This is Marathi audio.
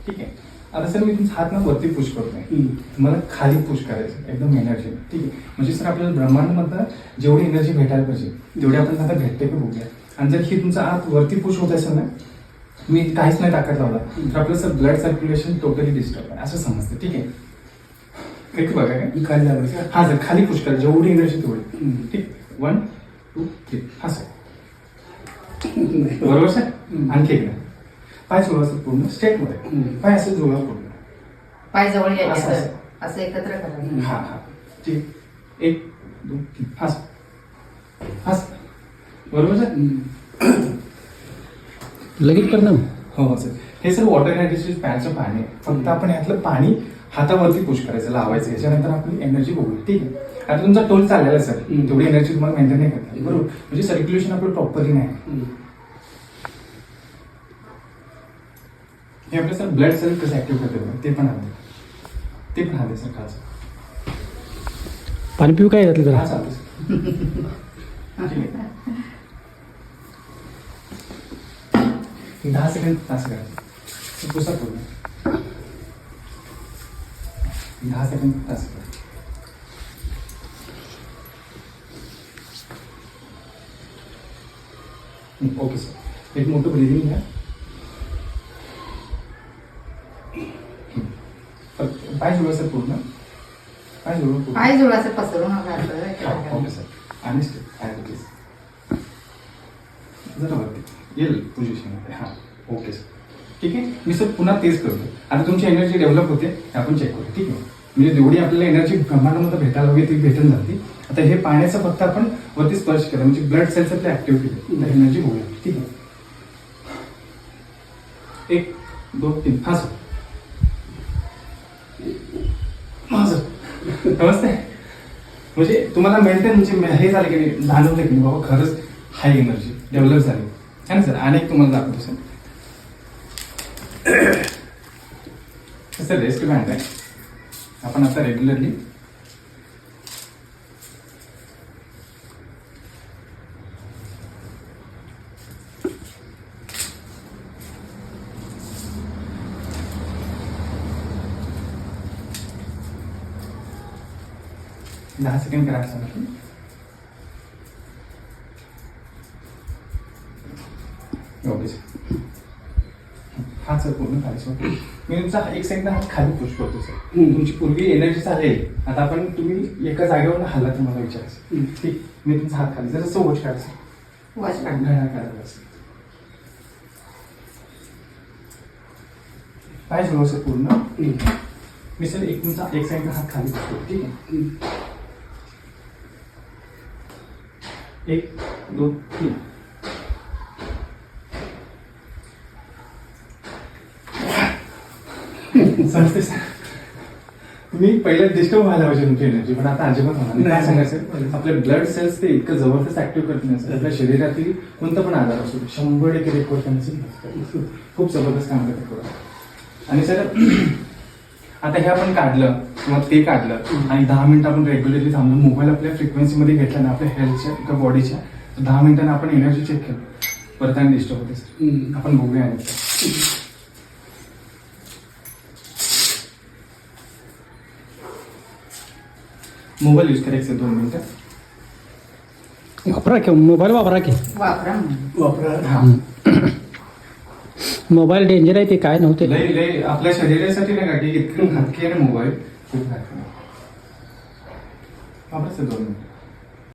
ठीक आहे. आता सर मी तुमचा हात ना वरती पुश करतोय, तुम्हाला खाली पुश करायचं एकदम एनर्जी. ठीक आहे. म्हणजे सर आपल्याला ब्रह्मांडमधनं जेवढी एनर्जी भेटायला पाहिजे तेवढी आपण आता भेटते का बघूया. आणि जर ही तुमचा हात वरती पुश होत असेल ना, मी काहीच नाही टाकत लावला तर आपलं sir blood circulation totally disturb आहे असं समजतं. ठीक आहे. एक बघा काय खाली लावायचं. हा सर खाली पुश करा जेवढी एनर्जी तेवढी. ठीक. 1 2 3 हा सर. बरोबर सर. आणखी एकदा पाय जोडा सर पूर्ण स्ट्रेट मध्ये. पाय असं जोडा पूर्ण. पाय जवळ यायचे असं, सर. असं एकत्र करा. हा हा. ठीक. 1 2 3 हा सर. हा सर. बरोबर सर. लगेच करणार. हो हो सर. हे सर वॉटर हायड्रेशन पॅनचं पाणी आहे. फक्त आपण ह्यातलं पाणी हातावरती पुश करायचं, लावायचं. याच्यानंतर आपली एनर्जी बघूया. ठीक आहे. आता तुमचा टोल चाललेला आहे सर, तेवढी एनर्जी तुम्हाला मेंटेन नाही करता. बरोबर. म्हणजे सर्क्युलेशन आपलं प्रॉपरली नाही. हे आपलं सर ब्लड सेल कसं ऍक्टिव्ह करते बघा, ते पण हवे. ते पण हवे सर खालचं. पाणी पिऊ काय घातलं हा जरा. चालतं सर. ठीक आहे. 10 सेकंड तास करायचं. पुसा पूर्ण 10 सेकंड तास करा. Okay sir. एक मोठं ब्रिदिंग घ्या. पाय जोडा सर पूर्ण. पाय जोडा पूर्ण. पाय जोडाचं पसरू नका ओके सर. आणि स्टेप आहे प्लीज. जरा वरती येईल पोझिशनमध्ये. हां ओके सर. ठीक आहे. मी सर पुन्हा तेच करतो. आता तुमची एनर्जी डेव्हलप होते आपण चेक करू. ठीक आहे. म्हणजे जेवढी आपल्याला एनर्जी ब्रह्मांडामध्ये भेटायला हवी ती भेटून जाते. आता हे पाण्याचं फक्त आपण वरती स्पर्श केलं म्हणजे ब्लड सेल्स आपले ऍक्टिव्ह केले, एनर्जी बघूया. ठीक आहे. 1 2 3 हा सर. हा सर. नमस्ते. म्हणजे तुम्हाला मेंटेन म्हणजे हे झालं की नाही, जाणवलं की नाही बाबा खरंच हाय एनर्जी डेव्हलप झाली है ना सर. अनेक तुम्हाला दाखवतो सर. सर रेस्ट बँड आहे. आपण आता रेग्युलरली दहा सेकंड करायला सांगितलं. Okay sir. हा सर पूर्ण खाली सर. मी तुमचा 1 सेकंद हात खाली पुश करतो सर. तुमची पूर्वी एनर्जी चालेल. आता आपण तुम्ही एका जागेवर हल्ला तुम्हाला विचारायचं. ठीक. मी तुमचा हात खाली जर असं वॉच काढायचं. वॉच काढ. घड्याळ काढायला सर. पाय जोडा सर पूर्ण. मी सर तुमचा 1 सेकंद हात खाली करतो. ठीक आहे. 1 2 3 समजते सर. तुम्ही पहिल्या डिस्टर्ब व्हायला पाहिजे तुमची एनर्जी, पण आता अजिबात होणार नाही. काय सांगायचं, आपले ब्लड सेल्स ते इतकं जबरदस्त ऍक्टिव्ह करत नाही सर. आपल्या शरीरातील कोणता पण आजार असतो 100% रिपोर्ट त्यांचे खूप जबरदस्त काम करते पुढं. आणि सर आता हे आपण काढलं किंवा ते काढलं आणि 10 मिनिटं आपण रेग्युलरली थांबून मोबाईल आपल्या फ्रिक्वेन्सीमध्ये घेतला ना आपल्या हेल्थच्या किंवा बॉडीच्या, 10 मिनिटांना आपण एनर्जी चेक केलं परत आणि डिस्टर्ब होते सर. आपण बघूया. मोबाईल यूज करायचं 2 मिनिटं. वापरा की मोबाईल वापरा की. वापरा म्हणून. वापरा. हा. मोबाईल डेंजर आहे ते काय नव्हते. लय लय आपल्या शरीरासाठी नाही का की इतकं घातकी आहे मोबाईल खूप घातकी. वापरायचं 2 मिनिटं.